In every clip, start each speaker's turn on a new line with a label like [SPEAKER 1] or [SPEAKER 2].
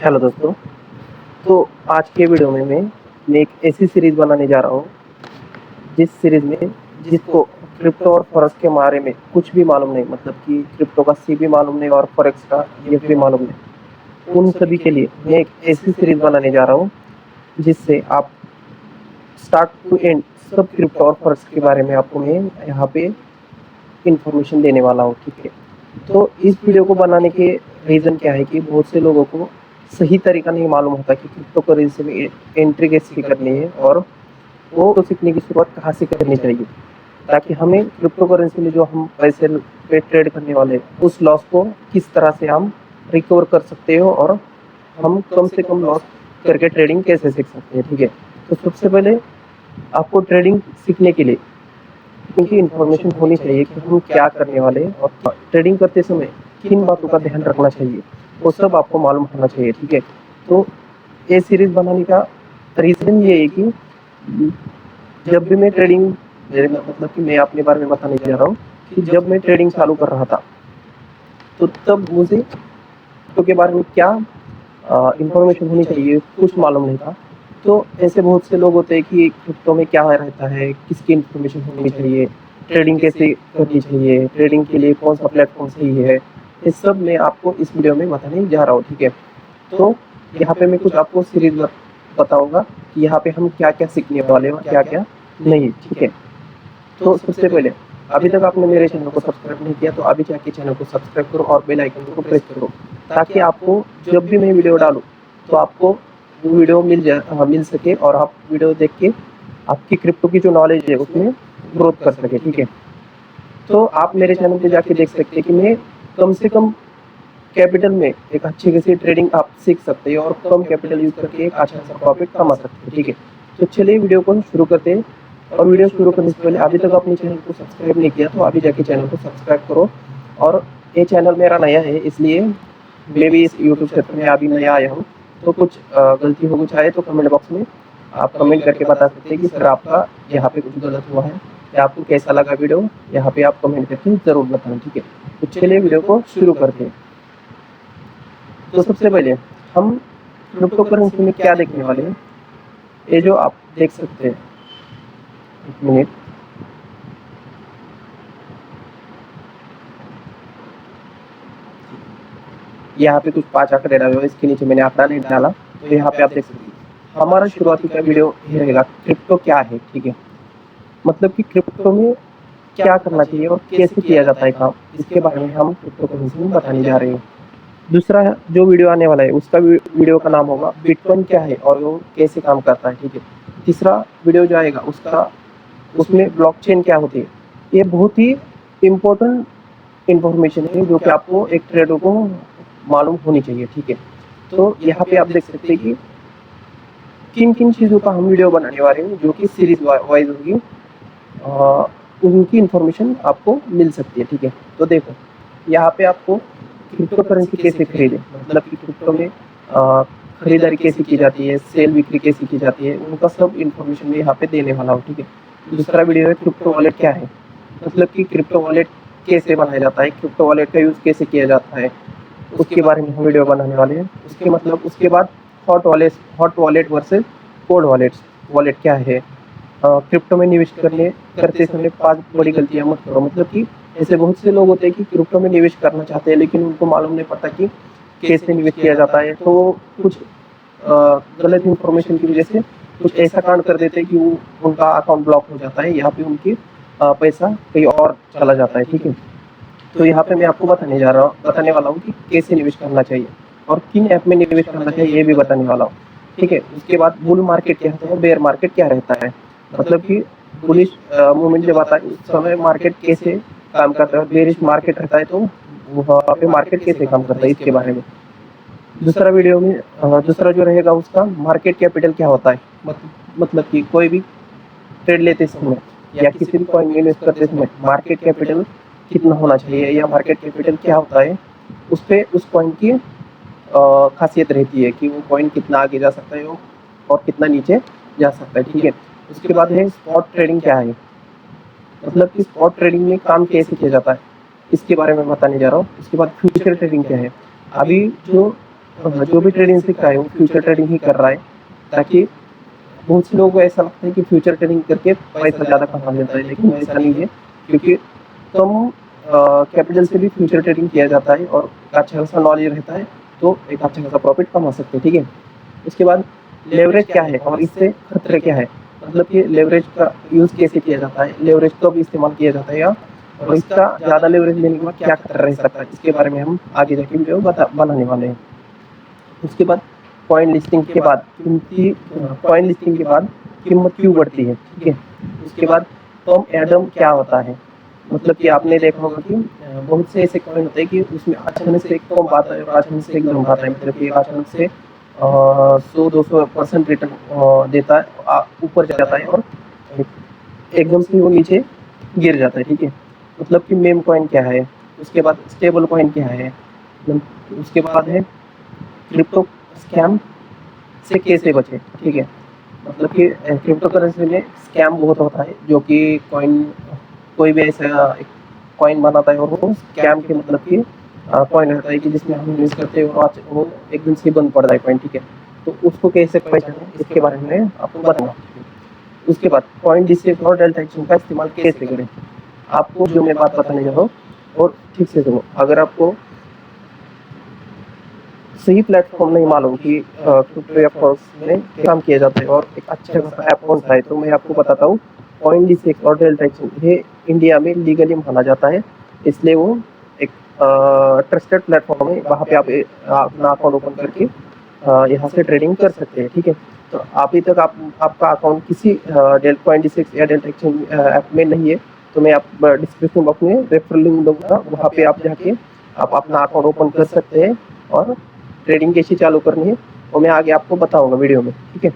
[SPEAKER 1] Hello दोस्तों। तो आज के वीडियो में मैं एक ऐसी सीरीज बनाने जा रहा हूँ जिस सीरीज में जिसको क्रिप्टो और फॉरेक्स के बारे में कुछ भी मालूम नहीं, मतलब कि क्रिप्टो का सी भी मालूम नहीं और फॉरेक्स का एफ भी मालूम नहीं, उन सभी के लिए मैं एक ऐसी सीरीज बनाने जा रहा हूँ जिससे आप स्टार्ट टू एंड सब क्रिप्टो और फॉरेक्स के बारे में आपको मैं यहाँ पे इंफॉर्मेशन देने वाला हूँ। ठीक है, तो इस वीडियो को बनाने के रीज़न क्या है कि बहुत से लोगों को सही तरीका नहीं मालूम होता कि क्रिप्टो करेंसी में एंट्री कैसे करनी है और वो तो सीखने की शुरुआत कहाँ से करनी चाहिए, ताकि हमें क्रिप्टो करेंसी में जो हम पैसे पे ट्रेड करने वाले उस लॉस को किस तरह से हम रिकवर कर सकते हो और हम कम से कम लॉस करके ट्रेडिंग कैसे सीख सकते हैं। ठीक है, तो सबसे पहले आपको ट्रेडिंग सीखने के लिए क्योंकि इन्फॉर्मेशन होनी चाहिए कि हम क्या करने वाले हैं और ट्रेडिंग करते समय किन बातों का ध्यान रखना चाहिए, वो सब आपको मालूम होना चाहिए। ठीक है, तो ये सीरीज बनाने का रीज़न ये है कि जब भी मैं ट्रेडिंग, मेरे मतलब कि मैं अपने बारे में बताने जा रहा हूँ कि जब मैं ट्रेडिंग चालू कर रहा था तो तब मुझे क्रिप्टो के बारे में क्या इंफॉर्मेशन होनी चाहिए कुछ मालूम नहीं था। तो ऐसे बहुत से लोग होते हैं कि क्रिप्टो में क्या रहता है, किसकी इंफॉर्मेशन होनी चाहिए, ट्रेडिंग कैसे करनी चाहिए, ट्रेडिंग के लिए कौन सा प्लेटफॉर्म सही है, ये सब मैं आपको इस वीडियो में बताने जा रहा हूँ। ठीक है, तो यहाँ पे मैं कुछ आपको सीरीज बताऊंगा कि यहाँ पे हम क्या क्या सीखने वाले हैं और क्या क्या नहीं। ठीक है, तो सबसे पहले अभी तक आपने मेरे चैनल को सब्सक्राइब नहीं किया तो अभी जाके चैनल को सब्सक्राइब करो और बेल आइकन को प्रेस करो, ताकि आपको जब भी मैं वीडियो डालूँ तो आपको वो वीडियो मिल सके और आप वीडियो देख के आपकी क्रिप्टो की जो नॉलेज है उसमें ग्रोथ कर सके। ठीक है, तो आप मेरे चैनल पे जाके देख सकते हैं कि मैं कम से कम कैपिटल में एक अच्छी खासी ट्रेडिंग आप सीख सकते हो और कम कैपिटल यूज करके एक अच्छा सा प्रॉफिट कमा सकते हैं। ठीक है, तो चलिए वीडियो को शुरू करते हैं। और वीडियो शुरू करने से पहले अभी तक अपने चैनल को सब्सक्राइब नहीं किया तो अभी जाके चैनल को सब्सक्राइब करो। और ये चैनल मेरा नया है, इसलिए मैं भी इस यूट्यूब क्षेत्र में अभी नया आया हूँ, तो कुछ गलती हो कुछ आए तो कमेंट बॉक्स में आप कमेंट करके बता सकते हैं कि सर आपका यहाँ पे कुछ गलत हुआ है या आपको कैसा लगा वीडियो, यहाँ पे आप कमेंट करके ज़रूर बताएं। ठीक है, तो चलिए वीडियो को शुरू करते हैं। तो सबसे पहले हम क्रिप्टो करेंसी में क्या देखने वाले हैं, ये जो आप देख सकते हैं, एक मिनट, यहाँ पे कुछ 5 आंकड़े डाले हुए, इसके नीचे मैंने आंकड़ा नहीं डाला, तो यहाँ पे आप देख सकते हैं हमारा शुरुआती का वीडियो ये रहेगा क्रिप्टो क्या है। ठीक है, मतलब कि क्रिप्टो में क्या करना चाहिए और कैसे किया जाता है काम, इसके बारे में हम क्रिप्टो करेंसी में बताने जा रहे हैं। दूसरा जो वीडियो आने वाला है उसका वीडियो का नाम होगा बिटकॉइन क्या है और वो कैसे काम करता है। ठीक है, तीसरा वीडियो जो आएगा उसमें ब्लॉकचेन क्या होती है, ये बहुत ही इम्पोर्टेंट इंफॉर्मेशन है जो कि आपको एक ट्रेडर को मालूम होनी चाहिए। ठीक है, तो यहाँ पे आप देख सकते हैं कि किन किन चीज़ों का हम वीडियो बनाने वाले हैं जो कि सीरीज वाइज होगी, उनकी इंफॉर्मेशन आपको मिल सकती है। ठीक है, तो देखो यहाँ पे आपको क्रिप्टो करेंसी कैसे खरीदें, मतलब कि क्रिप्टो में खरीदारी कैसे की जाती है, सेल बिक्री कैसे की जाती है, उनका सब इंफॉर्मेशन मैं यहाँ पे देने वाला हूँ। ठीक है, दूसरा वीडियो है क्रिप्टो वॉलेट क्या है, मतलब कि क्रिप्टो वॉलेट कैसे बनाया जाता है, क्रिप्टो वॉलेट का यूज़ कैसे किया जाता है, उसके बारे में हम वीडियो बनाने वाले हैं। उसके बाद hot wallet versus cold wallet क्या है, क्रिप्टो में निवेश करते समय 5 बड़ी गलतियां मत करो, मतलब कि ऐसे बहुत से लोग होते हैं कि क्रिप्टो में निवेश करना चाहते हैं लेकिन उनको मालूम नहीं पड़ता कि कैसे निवेश किया जाता है, तो कुछ गलत इन्फॉर्मेशन की वजह से कुछ ऐसा कांड कर देते हैं कि उनका अकाउंट ब्लॉक हो जाता है, यहाँ पे उनकी पैसा कहीं और चला जाता है। ठीक है, तो यहाँ पे मैं आपको बताने वाला हूँ कि कैसे निवेश करना चाहिए और किन ऐप में निवेश करना चाहिए ये भी बताने वाला हूँ। ठीक है, उसके बाद बुल मार्केट क्या होता है, बेयर मार्केट क्या रहता है, मतलब कि बुलिश मूवमेंट जब आता है उस समय मार्केट कैसे काम करता है और बेरिश मार्केट रहता है तो वहाँ पे मार्केट कैसे काम करता है, इसके बारे में। दूसरा जो रहेगा उसका मार्केट कैपिटल क्या होता है, मतलब कि कोई भी ट्रेड लेते समय या किसी भी कॉइन में इन्वेस्ट करते समय मार्केट कैपिटल कितना होना चाहिए या मार्केट कैपिटल क्या होता है, उस पर उस कॉइन की खासियत रहती है कि वो कॉइन कितना आगे जा सकता है और कितना नीचे जा सकता है। ठीक है, उसके बाद है स्पॉट ट्रेडिंग क्या है, मतलब कि स्पॉट ट्रेडिंग में काम कैसे किया जाता है, इसके बारे में बताने जा रहा हूँ। उसके बाद फ्यूचर ट्रेडिंग क्या है, अभी जो जो भी ट्रेडिंग सीख रहा है वो फ्यूचर ट्रेडिंग ही कर रहा है, ताकि बहुत से लोगों को ऐसा लगता है कि फ्यूचर ट्रेडिंग करके पैसा ज़्यादा कमा लेता है, लेकिन ऐसा नहीं है, क्योंकि कम कैपिटल से भी फ्यूचर ट्रेडिंग किया जाता है और अच्छा खासा नॉलेज रहता है, तो एक अच्छा खासा प्रॉफिट कमा सकते हैं, ठीक है। उसके बाद लेवरेज क्या है और इससे खतरे क्या है, मतलब कि लेवरेज का यूज़ कैसे किया जाता है, लेवरेज कब इस्तेमाल किया जाता है, या और इसका ज़्यादा लेवरेज लेने के बाद क्या खतरा रह सकता है, इसके बारे में हम आगे जाके वीडियो बनाने वाले हैं। उसके बाद कॉइन लिस्टिंग के बाद कॉइन लिस्टिंग के बाद कीमत क्यों बढ़ती है, ठीक है। उसके बाद पम्प एडम क्या होता है, मतलब कि आपने देखा होगा कि बहुत से ऐसे कॉइन होते हैं कि उसमें अचानक से एक पम्प आता है और अचानक से एक डंप आता है, मतलब कि अचानक से 100-200% रिटर्न देता है, ऊपर जाता है और एकदम से वो नीचे गिर जाता है, ठीक है। मतलब कि मेम कॉइन क्या है, उसके बाद स्टेबल कॉइन क्या है, उसके बाद है क्रिप्टो स्कैम से कैसे बचे, ठीक है। मतलब कि क्रिप्टो करेंसी में स्कैम बहुत होता है, जो कि कॉइन कोई भी ऐसा कॉइन बनाता है और वो स्कैम के मतलब कि कॉइन रहता है कि जिसमें हम यूज़ करते हैं और वो एकदम से बंद पड़ रहा है कॉइन, ठीक है। तो उसको कैसे पहचानें, इसके बारे में आपको बताऊंगा। उसके बाद कॉइन डिसेप्शन और डेल्टा एक्सचेंज का इस्तेमाल कैसे करें, आपको जो मैं बात बताने जा रहा हूँ और ठीक से सुनो। अगर आपको सही प्लेटफॉर्म नहीं मालूम कि क्रिप्टो या फॉरेक्स में काम किया जाता है और एक अच्छा खासा ऐप कौन सा है, तो मैं आपको बताता हूँ। कॉइन डिसेक्स और डेल्टा एक्सचेंज ये इंडिया में लीगली माना जाता है, इसलिए वो एक ट्रस्टेड प्लेटफॉर्म है। वहाँ पे आप अपना अकाउंट ओपन करके यहाँ से ट्रेडिंग कर सकते हैं, ठीक है। तो अभी तक आपका अकाउंट किसी कॉइन डिसेक्स या डेल्टा एक्सचेंज ऐप में नहीं है, तो मैं आप डिस्क्रिप्शन बॉक्स में रेफरल लिंक दूंगा, वहाँ पे आप जाके आप अपना अकाउंट ओपन कर सकते हैं और ट्रेडिंग कैसे चालू करनी है वो मैं आगे आपको बताऊंगा वीडियो में, ठीक है।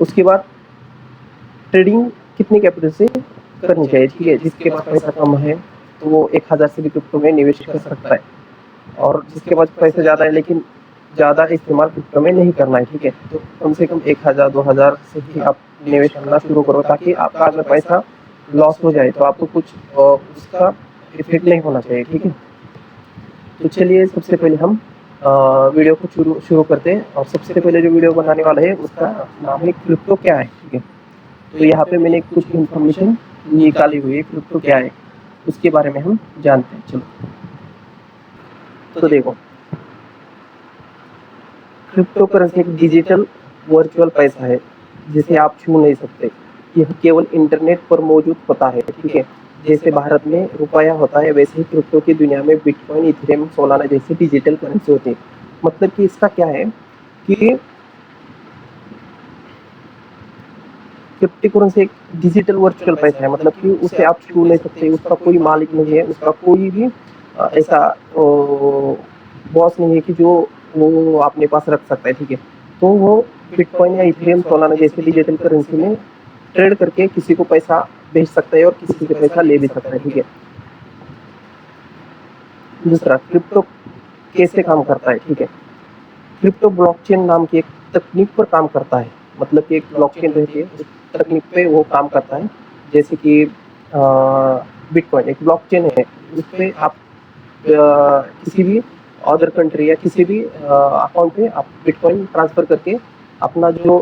[SPEAKER 1] उसके बाद ट्रेडिंग कितनी कैपिटल से करनी चाहिए, ठीक है। जिसके पास पैसा कम है तो वो 1000 से भी क्रिप्टो में निवेश कर सकता है, और जिसके पास पैसा ज़्यादा है लेकिन ज़्यादा इस्तेमाल क्रिप्टो में नहीं करना है, ठीक है, तो कम से कम 1000-2000 से ही आप निवेश करना शुरू करो, ताकि आपका अगर पैसा लॉस हो जाए तो आपको कुछ उसका इफेक्ट नहीं होना चाहिए, ठीक है। तो चलिए सबसे पहले हम वीडियो को शुरू करते हैं, और सबसे पहले जो वीडियो बनाने वाला है उसका नाम है क्रिप्टो क्या है, ठीक है। तो यहाँ पे मैंने कुछ इन्फॉर्मेशन निकाली हुई है, क्रिप्टो क्या है उसके बारे में हम जानते हैं, चलो। तो देखो, क्रिप्टो करेंसी एक डिजिटल वर्चुअल पैसा है जिसे आप छू नहीं सकते, यह केवल इंटरनेट पर मौजूद होता है, ठीक है। जैसे भारत में रुपया होता है, वैसे ही क्रिप्टो की दुनिया में बिटकॉइन, इथेरियम, सोलाना जैसी डिजिटल करेंसी होती है। मतलब कि इसका क्या है कि क्रिप्टो करेंसी एक डिजिटल वर्चुअल पैसा है, मतलब कि उसे आप छू नहीं सकते, उसका कोई मालिक नहीं है, उसका कोई भी ऐसा बॉस नहीं है कि जो वो अपने पास रख सकता है, ठीक है। तो वो बिटकॉइन या इथेरियम, सोलाना जैसे डिजिटल करेंसी में ट्रेड करके किसी को पैसा भेज सकता है और किसी से पैसा ले भी सकता है, ठीक है। दूसरा, क्रिप्टो कैसे काम करता है, ठीक है। क्रिप्टो ब्लॉकचेन नाम की एक तकनीक पर काम करता है, मतलब कि एक ब्लॉकचेन रहती है, उस तकनीक पे वो काम करता है। जैसे कि बिटकॉइन एक ब्लॉकचेन है, उस पे आप किसी भी अदर कंट्री या किसी भी अकाउंट पे आप बिटकॉइन ट्रांसफर करके अपना जो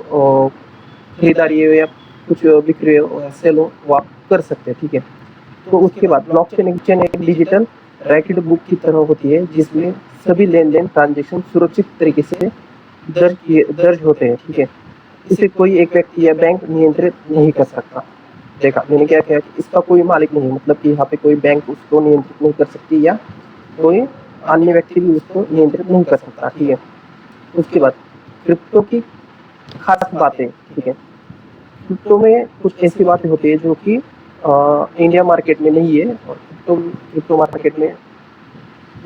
[SPEAKER 1] खरीदारी है या कुछ बिक्री हो, सेल हो, वो आप कर सकते हैं, ठीक है। तो उसके बाद ब्लॉकचेन एक डिजिटल रैकेट बुक की तरह होती है, जिसमें सभी लेन-देन ट्रांजैक्शन सुरक्षित तरीके से दर्ज होते हैं, ठीक है। इसे कोई एक व्यक्ति या बैंक नियंत्रित नहीं कर सकता। देखा मैंने क्या किया कि इसका कोई मालिक नहीं है, मतलब कि यहाँ पे कोई बैंक उसको नियंत्रित नहीं कर सकती या कोई अन्य व्यक्ति भी उसको नियंत्रित नहीं कर सकता, ठीक है। उसके बाद क्रिप्टो की खास बातें, ठीक है। क्रिप्टो में कुछ ऐसी बातें होती है जो कि इंडिया मार्केट में नहीं है, और क्रिप्टो मार्केट में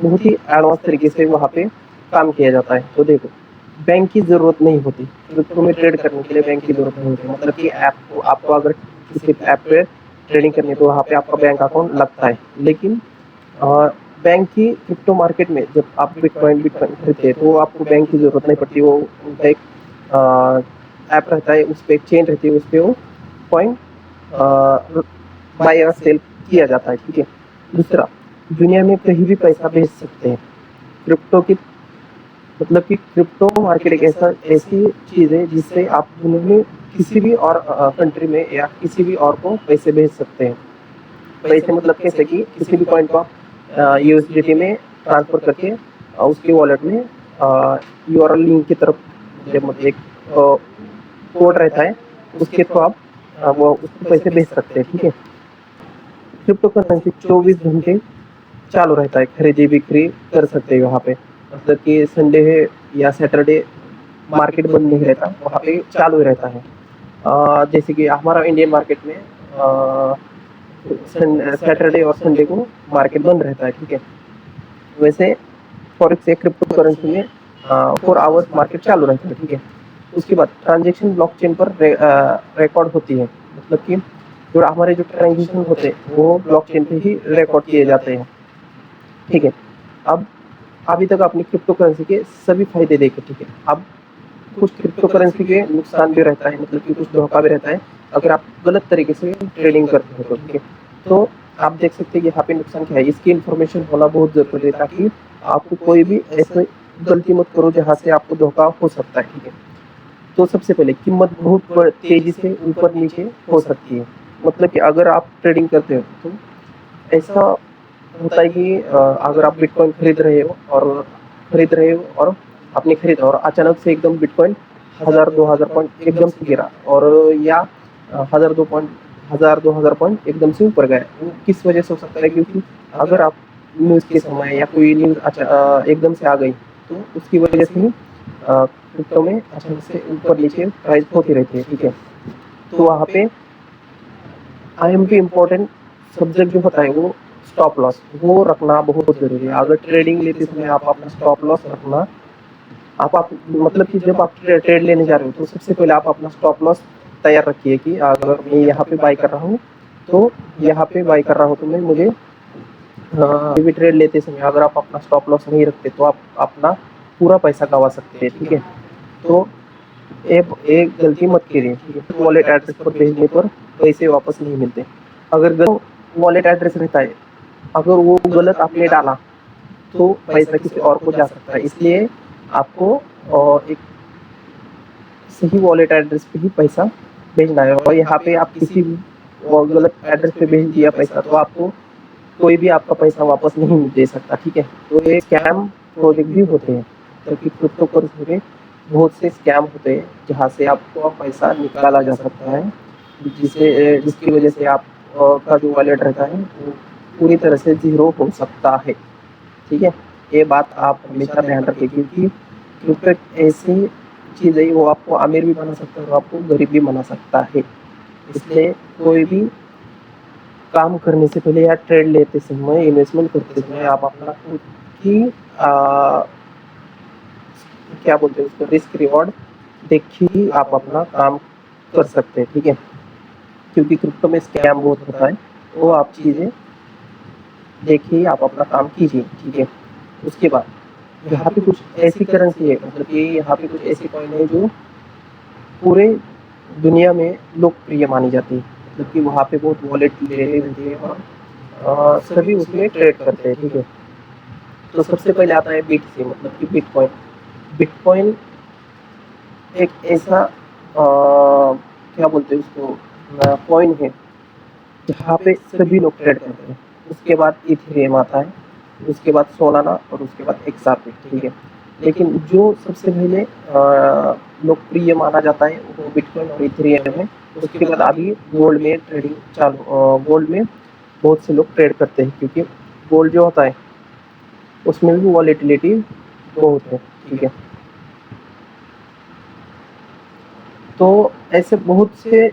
[SPEAKER 1] बहुत ही एडवांस तरीके से वहाँ पे काम किया जाता है। तो देखो, बैंक की ज़रूरत नहीं होती क्रिप्टो में ट्रेड करने के लिए, बैंक की ज़रूरत नहीं होती, मतलब कि आपको अगर किसी ऐप पे ट्रेडिंग करनी है तो वहाँ पे आपका बैंक अकाउंट लगता है। लेकिन बैंक की क्रिप्टो मार्केट में जब आप बिटकॉइन खरीदते हैं तो आपको बैंक की ज़रूरत नहीं पड़ती, वो उनका एक ऐप रहता है, उस पर एक चेन रहती है, उस पर वो कॉइन बाय या सेल किया जाता है, ठीक है। दूसरा, दुनिया में कहीं भी पैसा भेज सकते हैं। क्रिप्टो की मतलब कि क्रिप्टो मार्केट एक ऐसी चीज़ है जिससे आप दुनिया में किसी भी और कंट्री में या किसी भी और को पैसे भेज सकते हैं। पैसे मतलब कैसे कि किसी भी कॉइन को आप यूएसडीटी में ट्रांसफर करके उसके वॉलेट में यूआरएल लिंक की तरफ मतलब एक कोड रहता है, उसके थ्रू आप वो उसको पैसे भेज सकते हैं। ठीक है, क्रिप्टो करेंसी 24 घंटे चालू रहता है, खरीदी बिक्री कर सकते हैं वहाँ पे। मतलब कि संडे है या सैटरडे मार्केट बंद नहीं रहता, वहाँ पे चालू ही रहता है। जैसे कि हमारा इंडियन मार्केट में सैटरडे और संडे को मार्केट बंद रहता है। ठीक है, वैसे फॉरेक्स या क्रिप्टो करेंसी में 4 आवर्स मार्केट चालू रहता है। ठीक है, उसके बाद ट्रांजेक्शन ब्लॉकचेन पर रिकॉर्ड होती है। मतलब कि जो हमारे जो ट्रांजेक्शन होते हैं वो ब्लॉकचेन पे ही रिकॉर्ड किए जाते हैं। ठीक है, अब अभी तक आपने क्रिप्टो करेंसी के सभी फायदे देखे। ठीक है, अब कुछ क्रिप्टो करेंसी के नुकसान भी रहता है, मतलब कि कुछ धोखा भी रहता है अगर आप गलत तरीके से ट्रेडिंग करते हो तो। ठीक है, तो आप देख सकते हैं यहाँ पे नुकसान क्या है, इसकी इन्फॉर्मेशन होना बहुत जरूरी है ताकि आपको कोई भी ऐसे गलती मत करो जहाँ से आपको धोखा हो सकता है। ठीक है, तो सबसे पहले कीमत बहुत तेजी से ऊपर नीचे हो सकती है। मतलब कि अगर आप ट्रेडिंग करते हो तो ऐसा होता है कि अगर आप बिटकॉइन खरीद रहे हो और आपने खरीदा और अचानक से एकदम बिटकॉइन 1000-2000 पॉइंट एकदम से गिरा, और या 1000-2000 पॉइंट एकदम से ऊपर गया, वो किस वजह से हो सकता है? क्योंकि अगर आप न्यूज़ के समय या कोई न्यूज़ एकदम से आ गई तो उसकी वजह से ही क्रिप्टो में अचानक से ऊपर नीचे प्राइस होती रहती है। ठीक है, तो वहाँ पे आईएमपी इम्पोर्टेंट सब्जेक्ट जो होता है वो स्टॉप लॉस वो रखना बहुत जरूरी है। अगर ट्रेडिंग लेते समय आप अपना स्टॉप लॉस रखना, आप मतलब कि जब आप ट्रेड लेने जा रहे हो तो सबसे पहले आप अपना स्टॉप लॉस तैयार रखिए कि अगर मैं यहाँ पे बाई कर रहा हूँ तो यहाँ पे बाई कर रहा हूँ तो मैं मुझे भी ट्रेड लेते समय अगर आप अपना स्टॉप लॉस नहीं रखते तो आप अपना पूरा पैसा गंवा सकते हैं। ठीक है, तो एक गलती मत कीजिए। ठीक है, वॉलेट एड्रेस पर भेजने पर पैसे वापस नहीं मिलते। अगर वॉलेट एड्रेस रहता है, अगर वो गलत आपने डाला तो पैसा किसी और को जा सकता है। इसलिए आपको एक सही वॉलेट एड्रेस पे ही पैसा भेजना है, और यहाँ पे आप किसी भी गलत एड्रेस पे भेज दिया पैसा तो आपको कोई भी आपका पैसा वापस नहीं दे सकता। ठीक है, तो ये स्कैम प्रोजेक्ट भी होते हैं, क्योंकि क्रिप्टो करेंसी में बहुत से स्कैम होते हैं जहाँ से आपको पैसा निकाला जा सकता है, जिसकी वजह से आप का जो वॉलेट रहता है वो पूरी तरह से जीरो हो सकता है। ठीक है, ये बात आप हमेशा ध्यान रखें, क्योंकि क्रिप्टो एक ऐसी चीज़ है वो आपको अमीर भी बना सकता है और आपको गरीब भी बना सकता है। इसलिए कोई भी काम करने से पहले या ट्रेड लेते समय, इन्वेस्टमेंट करते समय आप अपना खुद की क्या बोलते हैं उसको, रिस्क रिवॉर्ड देख ही आप अपना काम कर सकते हैं। ठीक है, क्योंकि क्रिप्टो में स्कैम बहुत होता है, वो आप चीज़ें देखिए, आप अपना काम कीजिए। ठीक है, उसके बाद यहाँ पे कुछ ऐसी करेंसी है, मतलब कि यहाँ पे कुछ ऐसी कॉइन है जो पूरे दुनिया में लोकप्रिय मानी जाती है। मतलब कि वहाँ पे बहुत वॉलेटिलिटी रहती है और सभी उसमें ट्रेड करते हैं। ठीक है, तो सबसे पहले आता है बीटीसी, मतलब कि बिटकॉइन। बिटकॉइन एक ऐसा क्या बोलते हैं उसको, कॉइन है जहाँ पे सभी लोग ट्रेड करते हैं। उसके बाद इथेरियम आता है, उसके बाद सोलाना और उसके बाद एक्सआरपी। ठीक है, लेकिन जो सबसे पहले लोकप्रिय माना जाता है वो बिटकॉइन और इथेरियम है। उसके बाद अभी गोल्ड में ट्रेडिंग गोल्ड में बहुत से लोग ट्रेड करते हैं, क्योंकि गोल्ड जो होता है उसमें भी वॉलेटिलिटी बहुत है। ठीक है, तो ऐसे बहुत से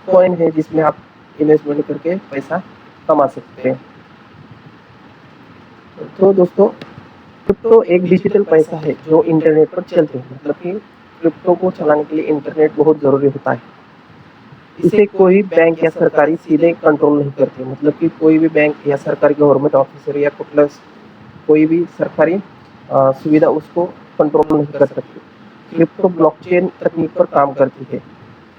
[SPEAKER 1] कॉइन है जिसमें आप इन्वेस्टमेंट करके पैसा कमा सकते हैं। तो दोस्तों, क्रिप्टो एक डिजिटल पैसा है जो इंटरनेट पर चलते हैं। मतलब कि क्रिप्टो को चलाने के लिए इंटरनेट बहुत ज़रूरी होता है। इसे कोई बैंक या सरकारी सीधे कंट्रोल नहीं करते। मतलब कि कोई भी बैंक या सरकारी गवर्नमेंट ऑफिसर या कोई भी सरकारी सुविधा उसको कंट्रोल नहीं कर सकती। क्रिप्टो ब्लॉकचेन तकनीक पर काम करती है।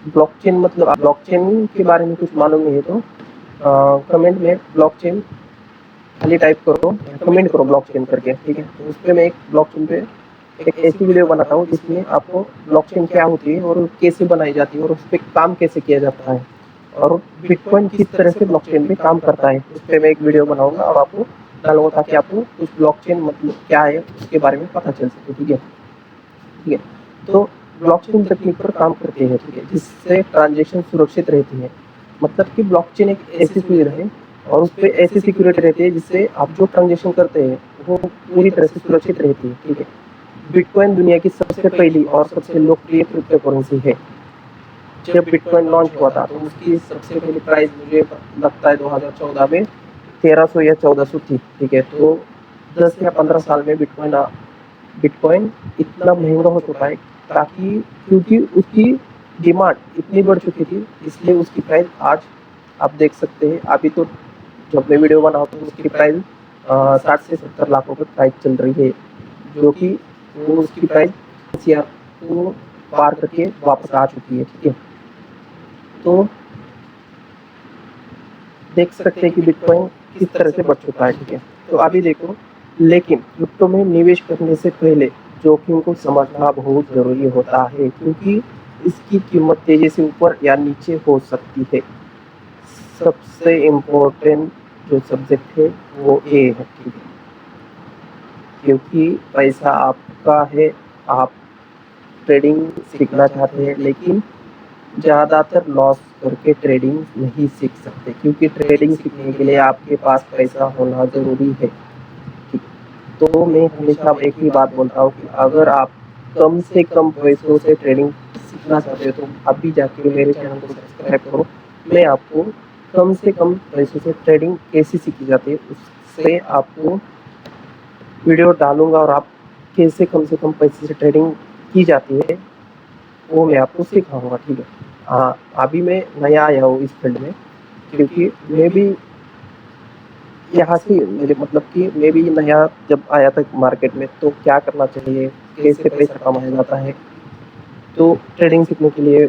[SPEAKER 1] ब्लॉकचेन मतलब, ब्लॉकचेन के बारे में कुछ मालूम नहीं है तो कमेंट में ब्लॉकचेन खाली टाइप करो, कमेंट करो ब्लॉकचेन करके, ठीक है। तो उस पे मैं एक ब्लॉकचेन पे एक ऐसी वीडियो बनाता हूँ जिसमें आपको ब्लॉकचेन क्या होती है और कैसे बनाई जाती है और उस पे काम कैसे किया जाता है और बिटकॉइन किस तरह से ब्लॉकचेन पे काम करता है, उस पे मैं एक वीडियो बनाऊंगा और आपको डालूंगा ताकि आपको उस ब्लॉकचेन मतलब क्या है उसके बारे में पता चल सके, ठीक है। ठीक है, तो ब्लॉकचेन तकनीक पर काम करते हैं, ठीक है, जिससे ट्रांजेक्शन सुरक्षित रहती है। मतलब कि ब्लॉकचेन एक ऐसी सुविधा है और उस पर ऐसी सिक्योरिटी रहती है जिससे आप जो ट्रांजेक्शन करते हैं वो पूरी तरह से सुरक्षित रहती है, ठीक है। बिटकॉइन दुनिया की सबसे पहली और सबसे लोकप्रिय क्रिप्टो करेंसी है। जब बिटकॉइन लॉन्च हुआ था तो उसकी सबसे पहली प्राइस मुझे लगता है 2014 में 1300 या 1400 थी, ठीक है। तो 10 या 15 साल में बिटकॉइन इतना महंगा हो चुका है ताकि क्योंकि उसकी डिमांड इतनी बढ़ चुकी थी, इसलिए उसकी प्राइस आज आप देख सकते हैं। अभी तो जब मैं वीडियो बनाता हूँ उसकी प्राइस 60 से 70 लाख रुपए प्राइस चल रही है, जो कि वो उसकी प्राइस CR को पार करके वापस आ चुकी है, ठीक है। तो देख सकते हैं कि बिटकॉइन किस तरह से बढ़ चुका है, ठीक है। तो अभी देखो, लेकिन क्रिप्टो में निवेश करने से पहले जोखिम को समझना बहुत जरूरी होता है क्योंकि इसकी कीमत तेजी से ऊपर या नीचे हो सकती है। सबसे इम्पोर्टेंट जो सब्जेक्ट है वो ये है, ठीक है, क्योंकि पैसा आपका है, आप ट्रेडिंग सीखना चाहते हैं लेकिन ज़्यादातर लॉस करके ट्रेडिंग नहीं सीख सकते क्योंकि ट्रेडिंग सीखने के लिए आपके पास पैसा होना ज़रूरी है। तो मैं हमेशा एक ही बात बोलता हूँ कि अगर आप कम से कम पैसों से ट्रेडिंग सीखना चाहते हो तो अभी जाके मेरे चैनल को सब्सक्राइब करो। मैं आपको कम से कम पैसों से ट्रेडिंग कैसे सीखी जाती है उससे आपको वीडियो डालूंगा और आप कैसे कम से कम पैसे से ट्रेडिंग की जाती है वो मैं आपको सिखाऊंगा, ठीक है। हाँ, अभी मैं नया आया हूँ इस फील्ड में क्योंकि मैं भी यहाँ से मेरे मतलब कि मैं भी नया जब आया था मार्केट में तो क्या करना चाहिए, कैसे पैसा कमाया जाता है, तो ट्रेडिंग सीखने के लिए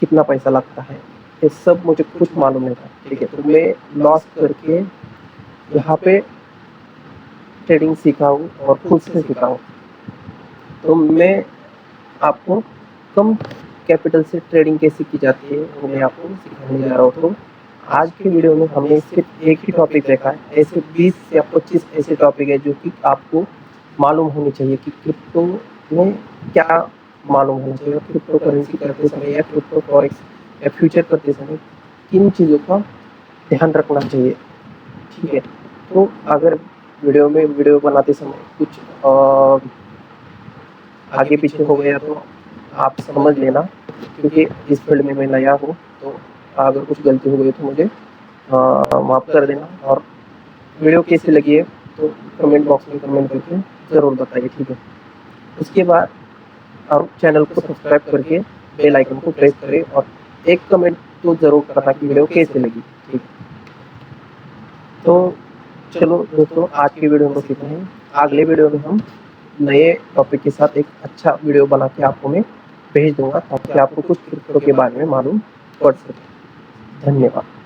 [SPEAKER 1] कितना पैसा लगता है, ये सब मुझे कुछ मालूम नहीं था, ठीक है। तो मैं लॉस करके यहाँ पे ट्रेडिंग सीखा हूँ और खुद से सीखा हूँ। तो मैं आपको कम कैपिटल से ट्रेडिंग कैसे की जाती है वो मैं आपको सिखाने जा रहा हूँ। तो आज के वीडियो में हमने सिर्फ एक ही टॉपिक देखा है, ऐसे 20 या 25 ऐसे टॉपिक है जो कि आपको मालूम होनी चाहिए कि क्रिप्टो में क्या मालूम होना चाहिए, क्रिप्टो करेंसी करते समय या क्रिप्टो फॉरेक्स या फ्यूचर करते समय किन चीज़ों का ध्यान रखना चाहिए, ठीक है। तो अगर वीडियो बनाते समय कुछ आगे पीछे हो गया तो आप समझ लेना क्योंकि इस फील्ड में मैं नया हूँ। तो अगर कुछ गलती हो गई तो मुझे माफ़ कर देना और वीडियो कैसी लगी है तो कमेंट बॉक्स में कमेंट करके ज़रूर बताइए, ठीक है। उसके बाद आप चैनल को सब्सक्राइब करके बेल आइकन को प्रेस करें और एक कमेंट तो ज़रूर करना कि वीडियो कैसी लगी, ठीक है। तो चलो दोस्तों, आज की वीडियो में इतना ही। अगले वीडियो में हम नए टॉपिक के साथ एक अच्छा वीडियो बना के आपको मैं भेज दूंगा ताकि आपको कुछ क्रिप्टो के बारे में मालूम पड़ सके। धन्यवाद।